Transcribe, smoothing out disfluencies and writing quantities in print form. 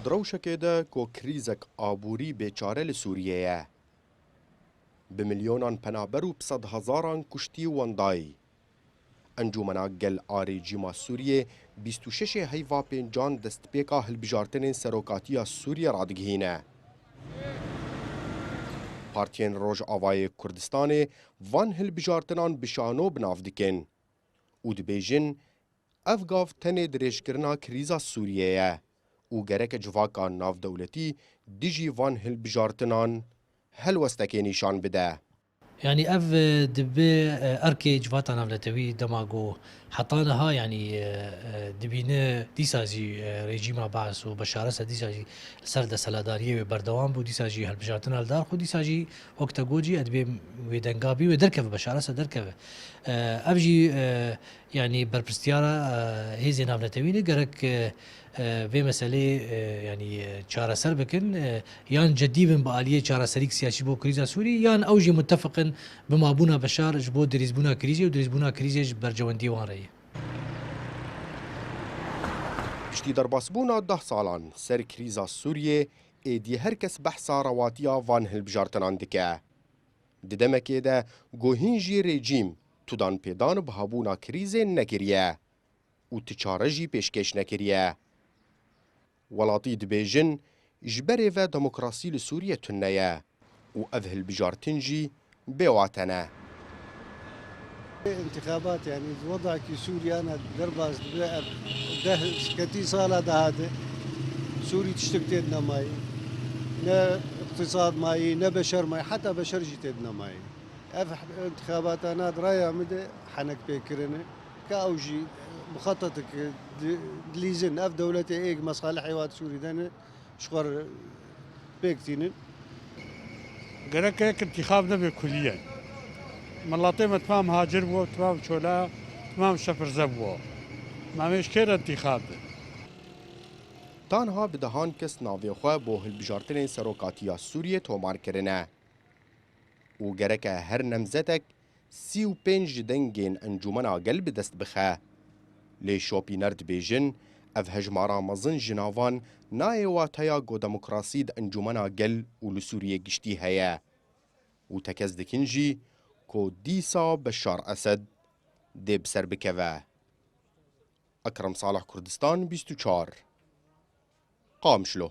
دروشکê de ku krîzek aborî bêçare li Sûriyê ye. Bi milyonan penaber û bi sed hezaran kuştî wendayî. Encûmena Gel a Rejîma Sûriyê 26 heyva pêncan destpêka hilbijartinên serokatiya Sûriye radigihîne. Partiyên Rojavayê Kurdistanê van hilbijartinan bişano binav dikin û dibêjin ev gav tenê dirêjkirina krîza Sûriyê ye û gereke civaka navdewletî dijî van hilbijartinan helwestekê nîşan bide. يعني اف دبي اركي جفاتا نافلتوي دماغو حطانها يعني دبينه ديساجي ريجيما باس وبشار اسد ديساجي سرد سلاداريه بردوام بو ديساجي هالبجارتنا الدار خو ديساجي وقت جوجي ادبي ودنقابي ودركب بشار اسد دركب ابجي يعني بربستيارا هيزي نافلتوي نقرك في مسألة يعني چارە سەر بکن یان جدی بن بە ئالیە چارەسەریک سیاسی بۆ کریزا سووری یان ئەوژی متفقن بمابوونا بەشار ji بۆ دریزبوونا کریزی و دریزبوونا کریزێش بەرجەوەندی وانڕێیە. پشتی دەرباسبوونا 10 ساڵان سەر کریزا Sûriyê êdî her kes behsa rewatiya van hilbijartinan dike. Di demekê de gohîn jî rejîm tudan pêdan bi habûna krîzê nekiriye û ti çare jî pêşkêş nekiriye. Welatî dibêjin ji berê ve demokrasî li Sûriyê tune ye û ev hilbijartin jî bêwate ne. انتخابات يعني وضع في سوريا انا درباز ده كتي صاله دهاده سوري تشتكتنا ماي لا اقتصاد ماي لا بشر ماي حتى بشر جيتنا ماي اف انتخابات انا درايا مد حنك بكرنه كاوجي مخططك دليزن اف دولتي ايج مصالح حيوات سوري دنا شغر بيكتين قالك هيك انتخاب نبي كليا ملاطيمة تمام هاجر بو تمام شولا تمام شفر زبو ما مش كير انتخاب تانها bi dehan kes navê xwe bo hilbijartinên serokatiya Sûriyê tomar kirine û gereke her nemzetek 35 ji dengên encûmena Gel bi dest bixe. Lê şopîner dibêjin ev hejmara mezin ji navan nayê wateya ku demokrasî di encûmena Gel û li Sûriyê giştî heye û tekez dikin jî ku dîsa Beşar Esed dê bi ser bikeve. Ekrem Salih Kurdistan 24 Qamşlo.